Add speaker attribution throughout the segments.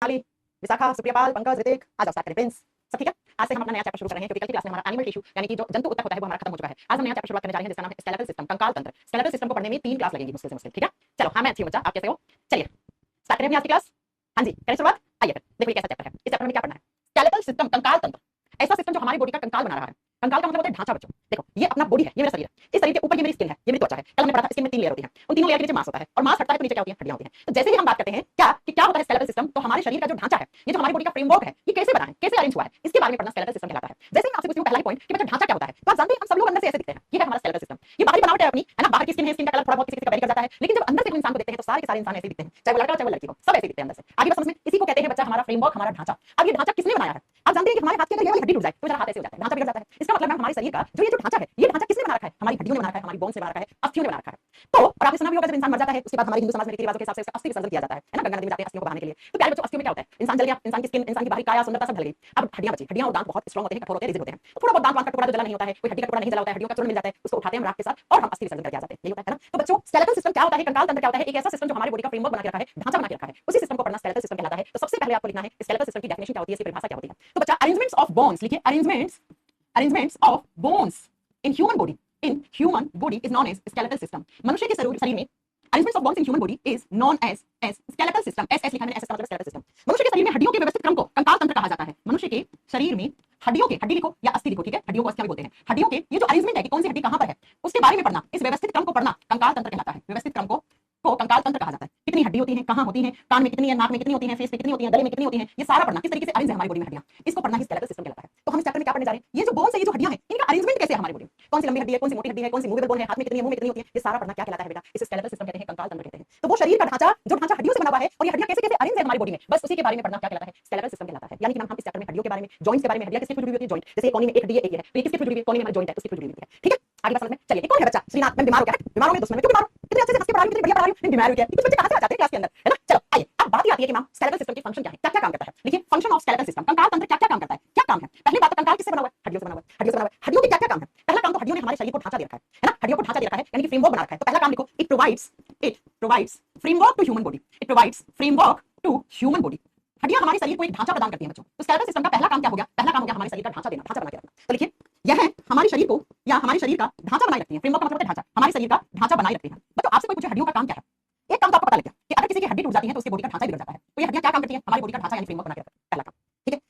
Speaker 1: सोनाली, विशाखा, सुप्रियापाल, पंकज, ऋतिक, आज आप स्टार्ट करें प्रिंस। सब ठीक है? आज से हम अपना नया चैप्टर शुरू कर रहे हैं क्योंकि कल की क्लास में हमारा एनिमल टिश्यू यानी कि जो जंतु ऊतक होता है वो हमारा खत्म हो चुका है। आज हम नया चैप्टर शुरुआत करने जा रहे हैं जिसका नाम है स्केलेटल सिस्टम, कंकाल तंत्र। स्केलेटल सिस्टम को पढ़ने में 3 क्लास लगेगी मुश्किल से मुश्किल, ठीक है? चलो, हाँ मैं अच्छी हूं बच्चा, आप कैसे हो? चलिए स्टार्ट करें अपनी आज की क्लास। हाँ जी, करें शुरुआत। आइए फिर देखिए कैसा चैप्टर है। इस चैप्टर में क्या पढ़ना है? स्केलेटल सिस्टम, कंकाल तंत्र, ऐसा सिस्टम जो हमारी बॉडी का कंकाल बना रहा है। कंकाल का मतलब होता है ढांचा। बच्चों देखो, ये अपना बॉडी है, ये मेरा शरीर है। इस शरीर के ऊपर ये मेरी स्किन है, ये मेरी त्वचा है। कल हमने पढ़ा था स्किन में 3 लेयर होती है। उन तीनों लेयर के नीचे मांस होता है और मांस हटता है तो नीचे क्या होती है? हड्डियां होती हैं। तो जैसे ही हम बात करते हैं क्या होता है स्केलेटल सिस्टम, तो हमारे शरीर का जो ढांचा है, ये जो हमारी बॉडी का फ्रेमवर्क है, ये कैसे बना है, कैसे अरेंज हुआ है, इसके बारे में पढ़ना स्केलेटल सिस्टम कहलाता है। जैसे ही मैं आपसे पूछूं पहला पॉइंट कि बच्चा ढांचा क्या होता है, तो आप जानते हैं हम सब लोग अंदर से ऐसे दिखते हैं। ये है हमारा स्केलेटल सिस्टम। ये बाहरी बनावट है अपनी, है ना? बाहर की स्किन है, स्किन का कलर थोड़ा बहुत किसी का वेरी कर जाता है, लेकिन जब अंदर से इंसान को देखते हैं तो सारे के सारे इंसान ऐसे दिखते हैं, चाहे वो लड़का हो चाहे वो लड़की हो, सब ऐसे दिखते हैं अंदर से। आगे बस समझ में, इसी को कहते हैं बच्चा हमारा फ्रेमवर्क, हमारा ढांचा। अब ये ढांचा किसने बनाया है? आप जानते हैं कि हमारे हाथ के अंदर ये वाली हड्डी टूट जाए तो जरा हाथ ऐसे हो जाता है, ढांचा बिगड़ जाता है। इसका मतलब है हमारे शरीर का जो ये जो ढांचा है, ये ढांचा किसने बना रखा है? हमारी हड्डियों ने बना रखा है, हमारी बोन से बना रखा है, अस्थियों ने बना रखा है। तो और आपने सुना भी होगा जब इंसान मर जाता है उसके बाद हमारे हिंदू समाज में रीति रिवाजों के हिसाब से अस्थि विसर्जन किया जाता है ना? गंगा नदी में जाते हैं अस्थियों को बहाने के लिए। तो प्यारे बच्चों, अस्थियों में क्या होता है? इंसान जल गया, इंसान की स्किन, इंसान की बाहरी काया, सुंदरता सब ढल गई। अब हड्डियां बची। हड्डियां और दांत बहुत स्ट्रांग होते हैं, कठोर होते हैं, रिजिड होते हैं। तो थोड़ा बहुत दांत का टुकड़ा जो जला नहीं होता है, कोई हड्डी का टुकड़ा नहीं जला होता है, हड्डियों का चूर्ण मिल जाता है, उसको उठाते हैं हम राख के साथ और हम अस्थि विसर्जन करके आ जाते हैं। यही होता है ना? तो बच्चों स्केलेटल सिस्टम क्या होता है, कंकाल तंत्र क्या होता है? एक ऐसा सिस्टम जो हमारी बॉडी का फ्रेमवर्क बना के रखा है, ढांचा बना के रखा है, उसी सिस्टम को पढ़ना स्केलेटल सिस्टम कहलाता है। तो सबसे पहले आपको लिखना है स्केलेटल सिस्टम की डेफिनेशन क्या होती है, इसकी परिभाषा क्या होती है। तो बच्चा अरेंजमेंट्स ऑफ बोन्स लिखिए, arrangements of bones in human body is known as skeletal system. मनुष्य के शरीर में arrangements of bones in human body is known as skeletal system. S लिखा है, एस का मतलब स्केलेटल सिस्टम। मनुष्य के शरीर में हड्डियों के व्यवस्थित क्रम को कंकाल तंत्र कहा जाता है। मनुष्य के शरीर में हड्डियों के, हड्डी लिखो या अस्थि लिखो, ठीक है? हड्डियों को अस्थियां भी बोलते हैं। हड्डियों के ये जो अरेंजमेंट है कि कौन सी हड्डी कहां पर है, उसके बारे में पढ़ना, इस व्यवस्थित क्रम को पढ़ना कंकाल तंत्र कहलाता है। व्यवस्थित क्रम को कंकाल तंत्र कहा जाता है। कितनी हड्डी होती है, कहां होती है, कान में कितनी है, नाक में कितनी होती है, फेस पे कितनी होती है, गले में कितनी होती है, ये सारा पढ़ना, किस तरीके से अरेंज है हमारी बॉडी में हड्डियां, इसको पढ़ना ही स्केलेटल सिस्टम कहलाता है। तो हम इस चैप्टर में क्या पढ़ने जा रहे हैं? ये जो बोन्स है, ये जो हड्डियां हैं, इनका अरेंजमेंट कैसे है हमारी बॉडी में, कौन सी लंबी हड्डी है, कौन सी मोटी हड्डी है, कौन सी मूवेबल बोन है, हाथ में कितनी है, मुंह में कितनी होती है, ये सारा पढ़ना क्या कहलाता है बेटा? इसे स्केलेटल सिस्टम कहते हैं, कंकाल तंत्र कहते हैं। तो वो शरीर का ढांचा, जो ढांचा हड्डियों से बना हुआ है और ये हड्डियां कैसे कैसे अरेंज है हमारी बॉडी में, बस उसी के बारे में पढ़ना क्या कहलाता है? स्केलेटल सिस्टम कहलाता है। यानी कि हम इस चैप्टर में हड्डियों के बारे में, जॉइंट्स के बारे में, हड्डियां किससे जुड़ी हुई होती है, जॉइंट, जैसे कोने में एक हड्डी है, एक है, तो ये किससे जुड़ी हुई है, कोने में हमारी जॉइंट है, उससे जुड़ी हुई है, ठीक है? आगे बात समझ में। चलिए, कौन है बच्चा? श्रीनाथ, मैं बीमार हो गया है, बीमार हो गया, दोस्तों मैं क्यों बीमार हूं? कितने अच्छे से हंस के पढ़ा रही हूं, कितनी बढ़िया पढ़ा रही हूं, बीमार हो गया। कुछ बच्चे कहां से आ जाते हैं क्लास के अंदर, है ना? चलो आइए, अब बात आती है कि मैम स्केलेटल सिस्टम के फंक्शन क्या है, क्या क्या काम करता है। देखिए, फंक्शन ऑफ स्केलेटल सिस्टम, कंकाल तंत्र क्या क्या काम करता है, क्या काम है? पहली बात तो कंकाल किससे बना हुआ है? हड्डियों से बना हुआ है, हड्डियों से बना हुआ है। हड्डियों के क्या क्या काम है? पहला काम तो हड्डियों ने हमारे शरीर को ढांचा दे रखा है ना? हड्डियों को ढांचा दे रखा है यानी कि फ्रेमवर्क बना रखा है। तो पहला काम लिखो, it provides framework to human body. It provides framework to human body. हड्डियां हमारे शरीर को एक ढांचा प्रदान करती हैं बच्चों। तो स्केलेटल सिस्टम का पहला काम क्या हो गया? पहला काम हो गया हमारे शरीर का ढांचा देना, ढांचा बना के रखना। तो लिखिए, यह हमारे शरीर को या हमारे शरीर का ढांचा बनाए रखती है। फ्रेमवर्क का मतलब है ढांचा, हमारे शरीर का ढांचा बनाए रखती है। बच्चों आपसे कोई पूछे हड्डियों का काम क्या है, एक काम तो आपको पता लग गया कि अगर किसी की हड्डी टूट जाती है तो उसकी बॉडी का ढांचा बिगड़ जाता है। तो ये हड्डियां क्या काम करती हैं? हमारी बॉडी का ढांचा यानी फ्रेमवर्क बना के रखती है, पहला काम, ठीक है?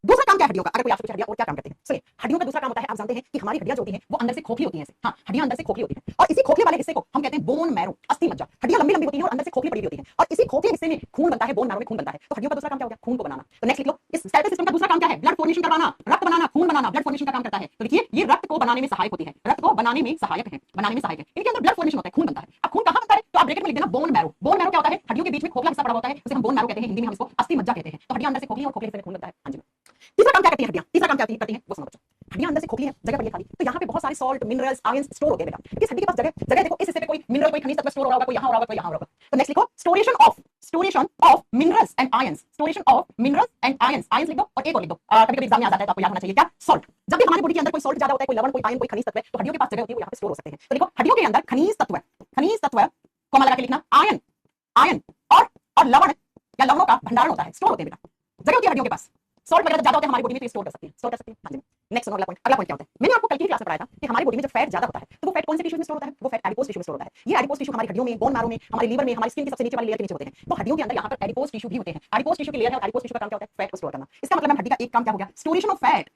Speaker 1: दूसरा काम क्या है हड्डियों का? अगर कोई आपसे पूछे हड्डियां और क्या काम करती हैं, सुनिए, हड्डियों का दूसरा काम होता है, आप जानते हैं कि हमारी हड्डियां जो होती हैं वो अंदर से खोखली होती हैं। हाँ, हड्डियां अंदर से खोखली होती हैं और इसी खोखले वाले हिस्से को हम कहते हैं बोन मैरो, अस्थि मज्जा। हड्डियां लंबी लंबी होती हैं और अंदर से खोखली पड़ी होती हैं और इसी खोखले हिस्से में खून बनता है, बोन मैरो में खून बनता है। तो हड्डियों का दूसरा काम क्या हो गया? खून को बनाना। तो नेक्स्ट लिख लो, इस स्केलेटल सिस्टम का दूसरा काम क्या है? ब्लड फॉर्मेशन करवाना, रक्त बनाना, खून बनाना, ब्लड फॉर्मेशन का काम करता है। तो देखिए, ये रक्त को बनाने में सहायक होती है, रक्त को बनाने में सहायक है, बनाने में सहायक है। इनके अंदर ब्लड फॉर्मेशन होता है, खून बनता है। अब खून कहां बनता है? तो आप ब्रैकेट में लिख देना बोन मैरो। बोन मैरो क्या होता है? हड्डियों के बीच में खोखला हिस्सा पड़ा होता है, उसे हम बोन मैरो कहते हैं, हिंदी में हम इसको अस्थि मज्जा कहते हैं। तो हड्डियां अंदर से खोखली और खोखले हिस्से में खून बनता है। हां जी। तीसरा काम क्या करती है हड्डियां? तीसरा काम क्या करती है वो सुनो बच्चों। हड्डियां अंदर से खोखली है, जगह पड़ी है खाली, तो यहाँ पे बहुत सारे सॉल्ट, मिनरल्स, आयंस स्टोर होते हैं बेटा। इस हड्डी के पास जगह देखो, इस हिस्से पे कोई मिनरल, कोई खनिज तत्व स्टोर हो रहा होगा, कोई यहाँ हो रहा होगा, कोई यहाँ हो रहा होगा। तो नेक्स्ट लिखो, स्टोरेशन of minerals and ions. स्टोरेशन of minerals and ions, ions लिख दो और एक और लिख दो, कभी कभी एग्जाम में आ जाता है तो आपको याद होना चाहिए क्या? सॉल्ट। जब भी हमारी बॉडी के अंदर कोई सॉल्ट ज्यादा होता है, कोई लवण, कोई आयन, कोई खनिज तत्व, तो हड्डियों के पास जगह होती है, वो यहाँ पे स्टोर हो सकते हैं। तो लिखो, हड्डियों के अंदर खनिज तत्व कॉमा लगा के लिखना, आयन और लवण या लवणों का भंडारण होता है, स्टोर होते हैं बेटा, जगह होती है हड्डियों के पास। सॉल्ट वगैरह ज्यादा होता है हमारी बॉडी में तो स्टोर कर सकती है, हाँ जी। नेक्स्ट अगला पॉइंट क्या होता है? मैंने आपको कल की क्लास में पढ़ाया था कि हमारी बॉडी में जब फैट ज्यादा होता है तो वो फैट कौन से टिश्यू में स्टोर होता है? वो फैट एडिपोज टिश्यू में स्टोर होता है। ये एडिपोज टिश्यू हमारी हड्डियों में, बोन मैरो में, हमारे लीवर में, हमारी स्किन की सबसे नीचे वाली लेयर के नीचे होते हैं। तो हड्डियों के अंदर यहाँ पर एडिपोज टिश्यू भी होते हैं। एडिपोज टिश्यू की लेयर है और एडिपोज टिश्यू का काम क्या होता है? फैट को स्टोर करना। इसका मतलब हड्डी का एक काम क्या हो गया? स्टोरेशन ऑफ फैट,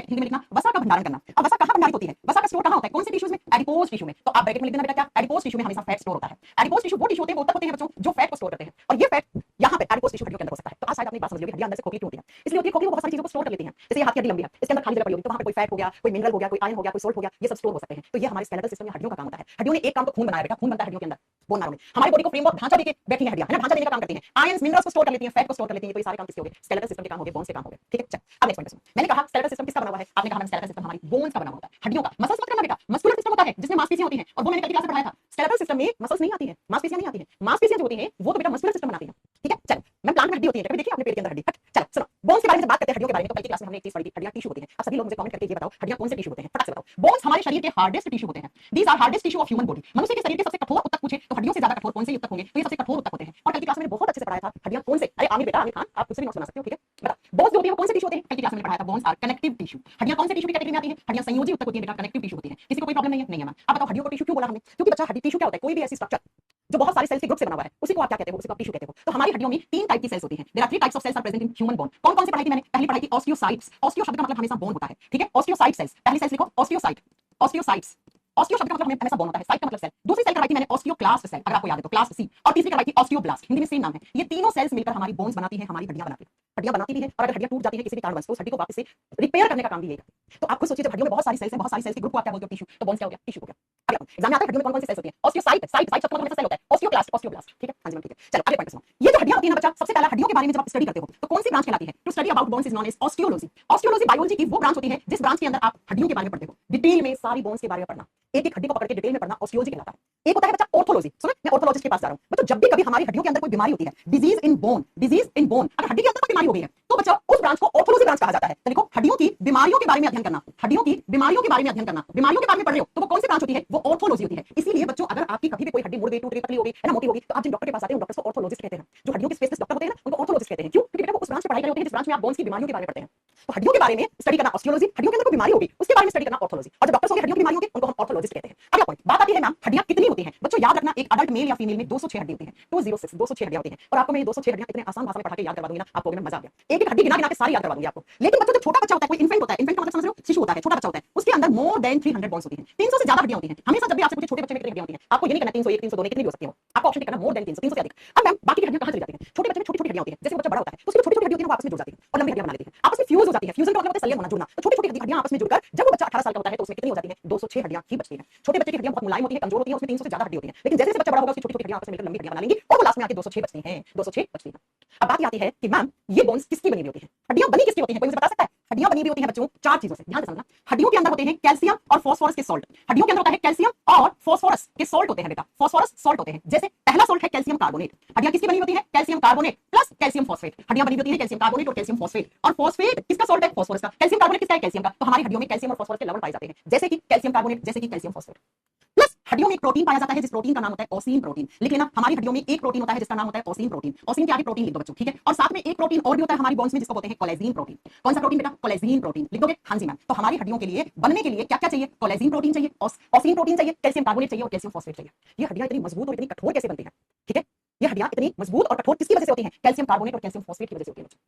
Speaker 1: हिंदी में लिखना वसा का भंडारण करना। अब वसा कहां भंडारित होती है? वसा का स्टोर कहां होता है? कौन से टिश्यूज में? एडिपोज टिश्यू में। तो आप ब्रैकेट में लिख देना बेटा क्या? एडिपोज टिश्यू में हमेशा फैट स्टोर होता है। एडिपोज टिश्यू वो टिश्यू होते हैं, वो तत्व होते हैं बच्चों जो फैट को स्टोर करते हैं और ये फैट यहाँ पे एडिपोज टिश्यू हड्डियों के अंदर हो सकता है। तो आज शायद आपने बात समझ ली, हड्डियां अंदर से खोखली होती है, इसलिए होती है खोखली, वो बहुत सारी चीजों को स्टोर कर लेती हैं। जैसे हाथ की हड्डी लंबी है, इसके अंदर खाली जगह पड़ी होगी, तो वहां पे कोई फैट हो गया, कोई मिनरल हो गया, कोई आयन हो गया, कोई सॉल्ट हो गया, ये सब स्टोर हो सकते हैं। तो ये हमारे स्केलेटल सिस्टम में हड्डियों का काम होता है। हड्डियों ने एक काम तो खून बनाया बेटा, खून बनता है हड्डियों के अंदर, बोन मैरो में। हमारी बॉडी को फ्रेमवर्क ढांचा देके बैठी है हड्डियां, है ना? ढांचा देने का काम करती हैं, आयंस मिनरल्स को स्टोर कर लेती हैं, फैट को स्टोर कर लेती हैं। तो ये सारे काम किसके हो गए? स्केलेटल सिस्टम के काम हो गए, बोन्स के काम हो गए, ठीक है? चल अब नेक्स्ट पॉइंट सुनो। मैंने कहा स्केलेटल सिस्टम किसका बना हुआ है? आपने कहा स्केलेटल सिस्टम हमारी बोन्स का बना हुआ है, हड्डियों का। मसल्स मत करना बेटा, मस्कुलर सिस्टम होता है जिसमें मांसपेशियां होती हैं, और वो मैंने कल की क्लास में पढ़ाया था। स्केलेटल सिस्टम में मसल्स नहीं आती हैं, मांसपेशियां नहीं आती हैं। मांसपेशियां जो होती हैं वो तो बेटा मस्कुलर सिस्टम बनाती हैं, ठीक है? चल, मैं प्लांट में हड्डी होती है, कभी देखिए आपने पेट के अंदर हड्डी? चलो सुनो, बोन्स के बारे में बात करते हैं, हड्डियों के बारे में। तो कल की क्लास में हमने एक चीज पढ़ी थी, हड्डियां टिश्यू होती हैं। अब सभी लोग मुझे कमेंट करके ये बताओ, हड्डियां कौन से टिश्यू होते हैं? फटाक से बताओ। बोन्स हमारे शरीर के हार्डेस्ट टिश्यू होते हैं। These are hardest tissue of human body. मनुष्य के शरीर के सबसे कठोर ऊतक पूछे तो हड्डियों से ज्यादा कठोर कौन से ऊतक होंगे? तो ये सबसे कठोर ऊतक होते हैं। और कल की क्लास में मैंने बहुत अच्छे से पढ़ाया था हड्डियां कौन से, अरे आमिर बेटा, आमिर खान, आप खुद से भी नोट्स बना सकते हो, ठीक है। बता, बोन्स जो होती है वो कौन से टिश्यू होते हैं, कल की क्लास में पढ़ाया था, बोन्स आर कनेक्टिव टिश्यू। हड्डियां कौन से टिश्यू की कैटेगरी में आती है, हड्डियां संयोजी उत्तक होती है बेटा, कनेक्टिव टिश्यू होती है। किसी को कोई प्रॉब्लम नहीं है, नहीं है मैम। आप बताओ हड्डियों को टिश्यू क्यों बोला हमने, क्योंकि बच्चा हड्डी टिश्यू क्या होता है, कोई भी ऐसी स्ट्रक्चर जो बहुत सारे सेल्स के ग्रुप से बना हुआ है उसी को आप क्या कहते हो, उसी को आप टिश्यू कहते हो। तो हमारी हड्डियों में 3 टाइप की सेल्स होती हैं। There are 3 types of cells are present in human bone. कौन कौन सी पढ़ाई थी मैंने, पहली पढ़ाई थी ऑस्टियोसाइट्स। ऑस्टियो शब्द का मतलब हमेशा बोन होता है, ठीक है। ऑस्टियोसाइट सेल्स, पहली सेल्स लिखो ऑस्टियोसाइट, ऑस्टियोसाइट्स। ऑस्टियो शब्द का मतलब हमेशा बोन होता है, साइट का मतलब सेल। दूसरी सेल करवाई थी मैंने ऑस्टियोक्लास्ट सेल, अगर आपको याद है तो क्लास्ट सी। और तीसरी करवाई थी ऑस्टियोब्लास्ट, हिंदी में सेम नाम है। ये तीनों सेल्स मिलकर हमारी बोन्स बनाती है, हमारी हड्डियां बनाती है। हड्डियां बनाती भी है, और अगर हड्डियां टूट जाती है किसी भी कारणवश तो उस हड्डी को वापस से रिपेयर करने का काम भी यही करती है। तो आप खुद सोचिए, जब हड्डियों में बहुत सारी सेल्स हैं, बहुत सारी सेल्स के ग्रुप को आप क्या बोलते हो, टिश्यू, तो बोन्स क्या हो गया, टिश्यू हो गया। अब एग्जाम में आता है हड्डियों में कौन कौन सी सेल्स होती है, ऑस्टियोसाइट, साइट साइट शब्द का मतलब सेल होता है, ऑस्टियोक्लास्ट, ऑस्टियोब्लास्ट, ठीक है। हां जी मैम, ठीक है। चलो अगले पॉइंट पे सुनो। ये जो हड्डियां होती हैं ना बच्चा, सबसे पहला हड्डियों के बारे में जब आप स्टडी करते हो तो कौन सी ब्रांच कहलाती है, to study about bones is known as osteology. Osteology biology की वो ब्रांच होती है जिस ब्रांच के अंदर आप हड्डियों के बारे में पढ़ते हो, डिटेल में सारी बोन्स के बारे में पढ़ना, एक एक हड्डी को पकड़ के डिटेल में पढ़ना ऑस्टियोलॉजी कहलाता है। एक होता है बच्चा ऑर्थोलॉजी। सुनो, मैं ऑर्थोलॉजिस्ट के पास जा रहा हूं बच्चों। जब भी कभी हमारी हड्डियों के अंदर कोई बीमारी होती है, disease in bone, disease in bone, अगर हड्डी के अंदर कोई बीमारी हो गई है तो बच्चा उस ब्रांच को ऑर्थोलॉजी ब्रांच कहा जाता है। तो देखो, हड्डियों की बीमारियों के बारे में अध्ययन करना, हड्डियों की बीमारियों के बारे में अध्ययन करना, बीमारियों के बारे में पढ़ रहे हो तो वो कौन सी ब्रांच होती है, वो ऑर्थोलॉजी होती है। इसीलिए बच्चों, अगर आपकी कभी भी कोई हड्डी मुड़ गई, टूट गई, पतली हो गई है ना, मोटी हो गई, तो आप जिन डॉक्टर के पास आते हैं उन डॉक्टर्स को ऑर्थोलॉजिस्ट कहते हैं। जो हड्डियों के स्पेशलिस्ट डॉक्टर होते हैं ना उनको ऑर्थोलॉजिस्ट कहते हैं। क्यों, क्योंकि बेटा वो उस ब्रांच में पढ़ाई कर रहे होते हैं जिस ब्रांच में आप बोन्स की बीमारियों के बारे में पढ़ते हैं। तो हड्डियों के बारे में स्टडी करना ऑस्टियोलॉजी, हड्डियों के अंदर कोई बीमारी होगी उसके बारे में स्टडी करना ऑर्थोलॉजी। और जो डॉक्टर्स होंगे हड्डियों की बीमारियों के, उनको हम ऑर्थोलॉजिस्ट कहते हैं। अगला पॉइंट, बात आती है मैम हड्डियां कितनी होती हैं। बच्चों याद रखना, एक अडल्ट मेल या फीमेल में 206 हड्डी होती है, 206 206 हड्डियां होती हैं। और आपको मैं ये 206 हड्डियां इतने आसान भाषा में पढ़ा के याद करवा दूंगी ना, आपको मैं मजा आ गया। एक एक हड्डी गिना गिना के सारी याद करवा दूंगी आपको। लेकिन बच्चों, जो छोटा बच्चा होता है, कोई इन्फेंट होता है, इन्फेंट का मतलब समझ रहे हो, शिशु होता है, छोटा बच्चा होता है, उसके अंदर मोर देन 300 बोन्स होती हैं, 300 से ज्यादा हड्डियां होती हैं। हमेशा जब भी आपसे पूछे छोटे बच्चे में कितनी हड्डियां होती हैं, आपको ये नहीं कहना 301 302 कितनी भी हो सकती है, आपको ऑप्शन करना मोर देन 300, 300 से अधिक। अब मैम बाकी की हड्डियां कहां चली जाती हैं, छोटे बच्चे में छोटी छोटी हड्डियां होती हैं, जैसे बच्चा बड़ा होता है तो उसकी छोटी छोटी हड्डियां होती हैं वो आपस में जुड़ जाती हैं और लंबी हड्डियां बना लेती हैं, आपस में फ्यूज हो जाती है। फ्यूजन का मतलब होता है संलयन होना, जुड़ना। तो छोटी छोटी हड्डियां आपस में जुड़कर जब वो बच्चा 18 साल का होता है तो उसमें कितनी हो जाती है, 206 हड्डियां ही बचती हैं। छोटे बच्चे की हड्डियां बहुत मुलायम होती है, कमजोर होती है, उसमें 300 से ज्यादा हड्डी होती है। लेकिन जैसे जैसे बच्चा बड़ा होगा उसकी छोटी छोटी हड्डियां आपस में मिलकर लंबी हड्डियां बना लेंगी और वो लास्ट में आके 206 बचती हैं, 206 बचती हैं। अब बात आती है कि मैम ये बोन्स किसकी बनी हुई होती है, हड्डियां बनी किसकी होती हैं, कोई मुझे बता सकता है। हड्डियां बनी हुई होती हैं बच्चों 4 चीजों से, ध्यान से समझना। हड्डियों के अंदर होते हैं कैल्शियम और फास्फोरस के सॉल्ट। हड्डियों के अंदर होता है कैल्शियम और फास्फोरस के सॉल्ट होते हैं बेटा, फास्फोरस सॉल्ट होते हैं। जैसे पहला सॉल्ट है कैल्शियम कार्बोनेट। हड्डियां किसकी बनी होती है, calcium carbonate plus calcium phosphate. हड्डियां बनी होती है कैल्शियम कार्बोनेट और कैल्शियम फॉस्फेट। और फॉस्फेट किसका सॉल्ट है, फास्फोरस का। कैल्शियम कार्बोनेट किसका है, कैल्शियम का। तो हमारी हड्डियों में कैल्शियम और फास्फोरस के लवण पाए जाते हैं, जैसे कि कैल्शियम कार्बोनेट, जैसे कि कैल्शियम फॉस्फेट। प्लस हड्डियों में एक प्रोटीन पाया जाता है जिस प्रोटीन का नाम होता है ओसीन प्रोटीन। लिख लेना, हमारी हड्डियों में एक प्रोटीन होता है जिसका नाम होता है ओसीन प्रोटीन। ओसीन के आगे प्रोटीन लिख दो बच्चों, ठीक है। और साथ में एक प्रोटीन और भी होता है हमारी बोन्स में जिसको बोलते हैं कोलेजिन प्रोटीन। कौन सा प्रोटीन बेटा, कोलेजिन प्रोटीन लिख दोगे, हां जी मैम। तो हमारी हड्डियों के लिए बनने के लिए क्या क्या चाहिए, कोलेजिन प्रोटीन चाहिए, ओसीन प्रोटीन चाहिए, कैल्शियम कार्बोनेट चाहिए और कैल्शियम फॉस्फेट चाहिए। ये हड्डियां इतनी मजबूत और इतनी कठोर कैसे बनती हैं, ठीक है। ये हड्डियां इतनी मजबूत और कठोर किसकी वजह से होती हैं, कैल्शियम कार्बोनेट और कैल्शियम फॉस्फेट की वजह से होती है बच्चों।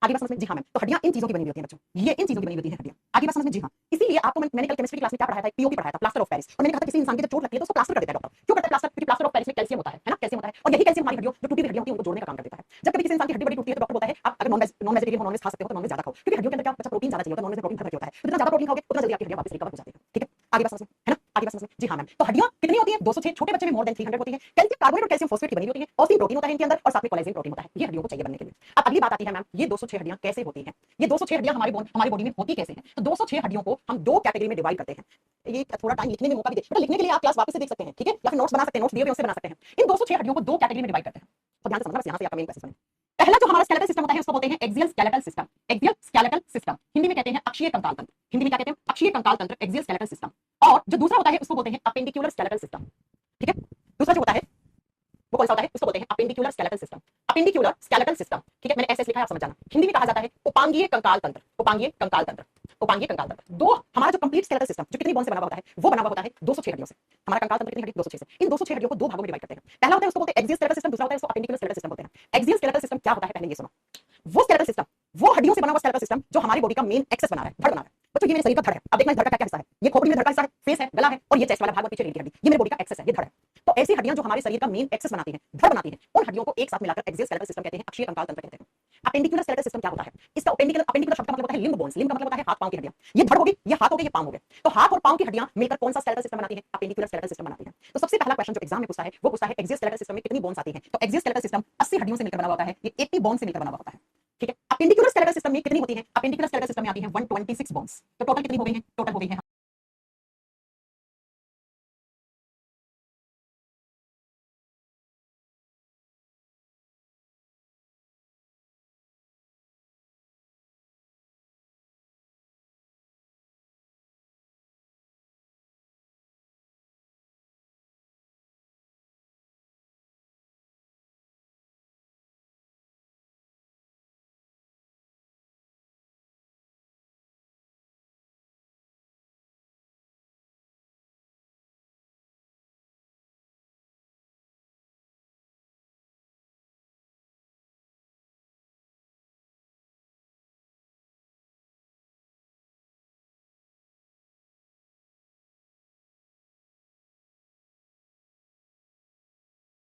Speaker 1: आगे बात समझ में, जी हाँ मैम। तो हड्डियां इन चीजों की बनी होती हैं बच्चों, ये इन चीजों की बनी होती है हड्डियां। आगे बात समझ में, जी हाँ। इसीलिए आपको मैंने कल केमिस्ट्री क्लास में क्या पढ़ाया था, पीओपी पढ़ाया था, प्लास्टर ऑफ पेरिस। और मैंने कहा था किसी इंसान की जब चोट लगती है तो उसको प्लास्टर कर देता है डॉक्टर। क्यों करता है प्लास्टर, क्योंकि प्लास्टर ऑफ पेरिस में कैल्शियम होता है ना, कैल्शियम होता है। और यही कैल्शियम हमारी हड्डियों, जो टूटी हुई हड्डियां होती हैं उनको जोड़ने का काम कर देता है। जब कभी किसी इंसान की हड्डी बड़ी टूटती है तो डॉक्टर बोलता है आप अगर नॉन वेजिटेरियन हो, नॉन वेज खा सकते हो तो नॉन वेज ज्यादा खाओ, क्योंकि हड्डियों के अंदर क्या बच्चा प्रोटीन ज्यादा चाहिए होता है, नॉन वेज में प्रोटीन भरपूर होता है। तो जितना ज्यादा प्रोटीन खाओगे उतना जल्दी आपकी हड्डियां वापस रिकवर हो जाती है, ठीक है। आगे बात समझ में है ना, आगे बात समझ में, जी हाँ मैम। तो हड्डियां कितनी होती है, 206। छोटे बच्चे में मोर देन 300 होती है। कैल्शियम कार्बोनेट और कैल्शियम फॉस्फेट की बनी होती है, ओसीन प्रोटीन होता है इनके अंदर और साथ में कोलेजिन प्रोटीन होता है। ये हड्डियों को चाहिए बनने के लिए। अब अगली बात आती है मैम, ये 206 हड्डियां कैसे होती हैं, ये 206 हड्डियां हमारी बॉडी में होती कैसे हैं। तो 206 हड्डियों को हम 2 कैटेगरी में डिवाइड करते हैं। ये थोड़ा टाइम लिखने में मौका भी दे, बेटा लिखने के लिए आप क्लास वापस से देख सकते हैं, ठीक है, या फिर नोट्स बना सकते हैं, नोट्स दिए हुए उससे बना सकते हैं। इन 206 हड्डियों को 2 कैटेगरी में डिवाइड करते हैं। तो ध्यान से समझना, बस यहां से आपका मेन क्वेश्चन बने। पहला जो हमारा स्केलेटल सिस्टम होता है उसको बोलते हैं axial skeletal system. Axial skeletal system Hindi में कहते हैं अक्षीय कंकाल तंत्र। हिंदी में क्या कहते हैं, अक्षीय कंकाल तंत्र, एक्सियल स्केलेटल सिस्टम। और जो दूसरा होता है उसको बोलते हैं अपेंडिकुलर स्केलेटल सिस्टम, ठीक है। दूसरा जो होता है वो कौन सा होता है, उसको बोलते हैं appendicular skeletal system. Appendicular skeletal system, ठीक है, मैंने ऐसे लिखा है, आप समझ जाना। हिंदी में कहा जाता है उपांगीय कंकाल तंत्र, उपांगीय कंकाल तंत्र, उपांगीय कंकाल तंत्र। दो हमारा जो कंप्लीट स्केलेटल सिस्टम जो कितनी बोन से बना हुआ होता है वो बना हुआ होता है 206 हड्डियों से। हमारा कंकाल तंत्र कितनी हड्डी, 206 से। इन 206 हड्डियों को 2 भागों में डिवाइड करते हैं। पहला होता है उसको बोलते हैं एक्सियल स्केलेटल सिस्टम, दूसरा होता है उसको अपेंडिकुलर स्केलेटल सिस्टम बोलते हैं। एक्सियल स्केलेटल सिस्टम क्या होता है, पहले ये सुनो। वो स्केलेटल सिस्टम, वो हड्डियों से बना हुआ स्केलेटल सिस्टम जो हमारी बॉडी का मेन एक्सेस बना रहा है, धड़ बना रहा है। बच्चों ये मेरे शरीर का धड़ है, अब देखना इस धड़ का क्या हिस्सा है, ये खोपड़ी में धड़ का हिस्सा है, फेस है, गला है, और ये चेस्ट वाला भाग पीछे रीढ़ की हड्डी, ये मेरे बॉडी का एक्सेस है, ये धड़ है। तो ऐसी हड्डियां जो हमारे शरीर का मेन एक्सेस बनाती हैं, धड़ बनाती हैं, उन हड्डियों को एक साथ मिलाकर एक्सियल स्केलेटल सिस्टम कहते हैं, अक्षीय कंकाल तंत्र कहते हैं। अपेंडिकुलर स्केलेटल सिस्टम क्या होता है, इसका अपेंडिकुलर शब्द का मतलब होता है लिम्ब बोन्स। लिम्ब का मतलब होता है हाथ पांव की हड्डियां। ये धड़ होगी, ये हाथ हो गए, ये पांव हो गए। तो हाथ और पांव की हड्डियां मिलकर कौन सा स्केलेटल सिस्टम बनाती है, अपेंडिकुलर स्केलेटल सिस्टम बनाती है। तो सबसे पहला क्वेश्चन जो एग्जाम में पूछता है वो पूछता है एक्सियल स्केलेटल सिस्टम में कितनी बोन्स आती हैं। तो एक्सियल स्केलेटल सिस्टम 80 हड्डियों से मिलकर बना होता है, ये 80 बोन से मिलकर बना होता है, ठीक है। अपेंडिकुलर स्केलेटल सिस्टम में कितनी होती है, अपेंडिकुलर स्केलेटल सिस्टम में आती है 126 बोन्स। तो टोटल कितनी हो गई है, टोटल हो गई है